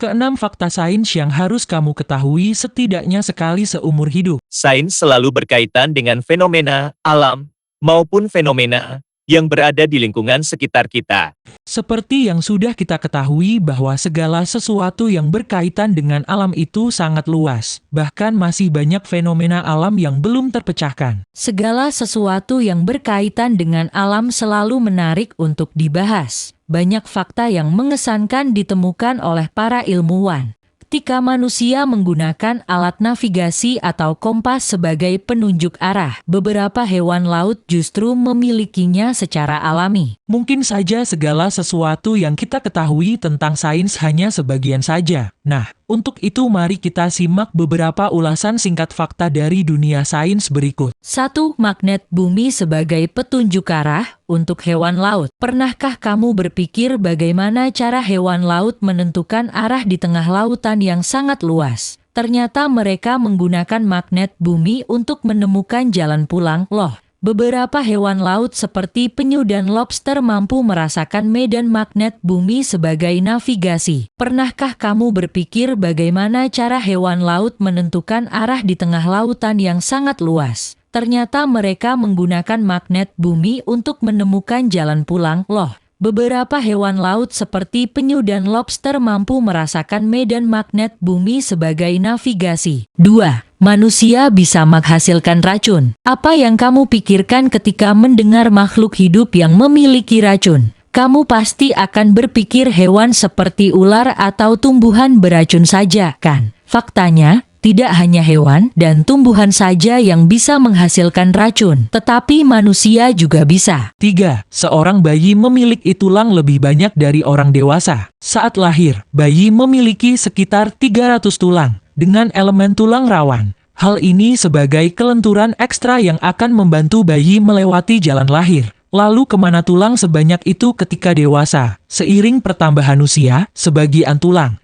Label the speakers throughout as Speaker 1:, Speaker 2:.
Speaker 1: Keenam fakta sains yang harus kamu ketahui setidaknya sekali seumur hidup.
Speaker 2: Sains selalu berkaitan dengan fenomena alam maupun fenomena yang berada di lingkungan sekitar kita.
Speaker 1: Seperti yang sudah kita ketahui bahwa segala sesuatu yang berkaitan dengan alam itu sangat luas. Bahkan masih banyak fenomena alam yang belum terpecahkan.
Speaker 3: Segala sesuatu yang berkaitan dengan alam selalu menarik untuk dibahas. Banyak fakta yang mengesankan ditemukan oleh para ilmuwan. Ketika manusia menggunakan alat navigasi atau kompas sebagai penunjuk arah, beberapa hewan laut justru memilikinya secara alami.
Speaker 1: Mungkin saja segala sesuatu yang kita ketahui tentang sains hanya sebagian saja. Nah, untuk itu mari kita simak beberapa ulasan singkat fakta dari dunia sains berikut.
Speaker 3: 1. Magnet bumi sebagai petunjuk arah untuk hewan laut. Pernahkah kamu berpikir bagaimana cara hewan laut menentukan arah di tengah lautan yang sangat luas? Ternyata mereka menggunakan magnet bumi untuk menemukan jalan pulang. Loh, beberapa hewan laut seperti penyu dan lobster mampu merasakan medan magnet bumi sebagai navigasi. Pernahkah kamu berpikir bagaimana cara hewan laut menentukan arah di tengah lautan yang sangat luas? Ternyata mereka menggunakan magnet bumi untuk menemukan jalan pulang. Loh, beberapa hewan laut seperti penyu dan lobster mampu merasakan medan magnet bumi sebagai navigasi. 2. Manusia bisa menghasilkan racun. Apa yang kamu pikirkan ketika mendengar makhluk hidup yang memiliki racun? Kamu pasti akan berpikir hewan seperti ular atau tumbuhan beracun saja, kan? Faktanya, tidak hanya hewan dan tumbuhan saja yang bisa menghasilkan racun, tetapi manusia juga bisa.
Speaker 1: 3. Seorang bayi memiliki tulang lebih banyak dari orang dewasa. Saat lahir, bayi memiliki sekitar 300 tulang, dengan elemen tulang rawan. Hal ini sebagai kelenturan ekstra yang akan membantu bayi melewati jalan lahir. Lalu kemana tulang sebanyak itu ketika dewasa? Seiring pertambahan usia, sebagian tulang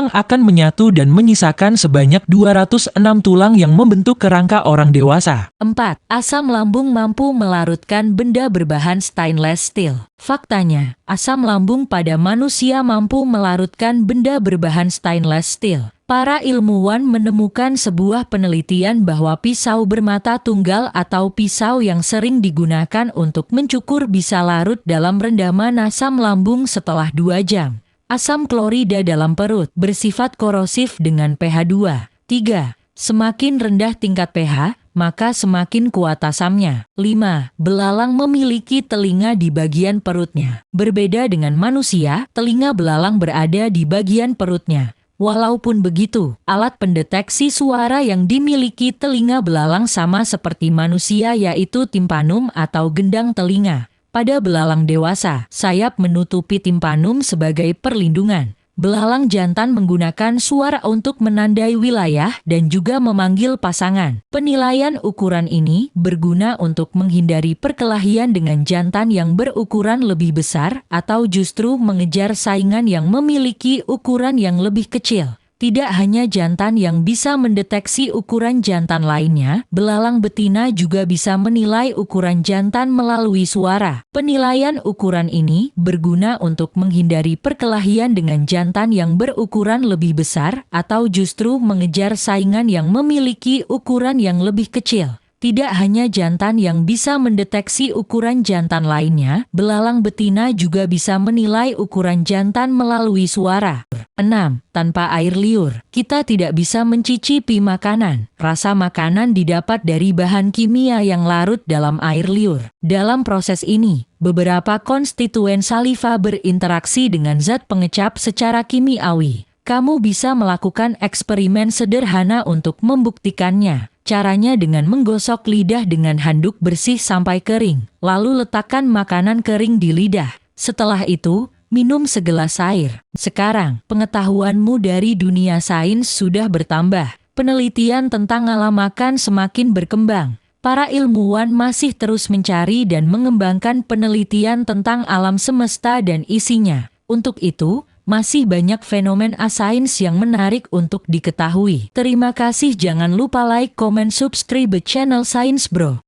Speaker 1: akan menyatu dan menyisakan sebanyak 206 tulang yang membentuk kerangka orang dewasa.
Speaker 3: 4. Asam lambung mampu melarutkan benda berbahan stainless steel. Faktanya, asam lambung pada manusia mampu melarutkan benda berbahan stainless steel. Para ilmuwan menemukan sebuah penelitian bahwa pisau bermata tunggal atau pisau yang sering digunakan untuk mencukur bisa larut dalam rendaman asam lambung setelah 2 jam. Asam klorida dalam perut bersifat korosif dengan pH 2. 3. Semakin rendah tingkat pH, maka semakin kuat asamnya. 5. Belalang memiliki telinga di bagian perutnya. Berbeda dengan manusia, telinga belalang berada di bagian perutnya. Walaupun begitu, alat pendeteksi suara yang dimiliki telinga belalang sama seperti manusia yaitu timpanum atau gendang telinga. Pada belalang dewasa, sayap menutupi timpanum sebagai perlindungan. Belalang jantan menggunakan suara untuk menandai wilayah dan juga memanggil pasangan. Penilaian ukuran ini berguna untuk menghindari perkelahian dengan jantan yang berukuran lebih besar atau justru mengejar saingan yang memiliki ukuran yang lebih kecil. Tidak hanya jantan yang bisa mendeteksi ukuran jantan lainnya, belalang betina juga bisa menilai ukuran jantan melalui suara. Penilaian ukuran ini berguna untuk menghindari perkelahian dengan jantan yang berukuran lebih besar atau justru mengejar saingan yang memiliki ukuran yang lebih kecil. Tidak hanya jantan yang bisa mendeteksi ukuran jantan lainnya, belalang betina juga bisa menilai ukuran jantan melalui suara. 6. Tanpa air liur, kita tidak bisa mencicipi makanan. Rasa makanan didapat dari bahan kimia yang larut dalam air liur. Dalam proses ini, beberapa konstituen saliva berinteraksi dengan zat pengecap secara kimiawi. Kamu bisa melakukan eksperimen sederhana untuk membuktikannya. Caranya dengan menggosok lidah dengan handuk bersih sampai kering, lalu letakkan makanan kering di lidah. Setelah itu, minum segelas air. Sekarang, pengetahuanmu dari dunia sains sudah bertambah. Penelitian tentang alam makan semakin berkembang. Para ilmuwan masih terus mencari dan mengembangkan penelitian tentang alam semesta dan isinya. Untuk itu, masih banyak fenomena sains yang menarik untuk diketahui. Terima kasih, jangan lupa like, comment, subscribe channel Science Bro.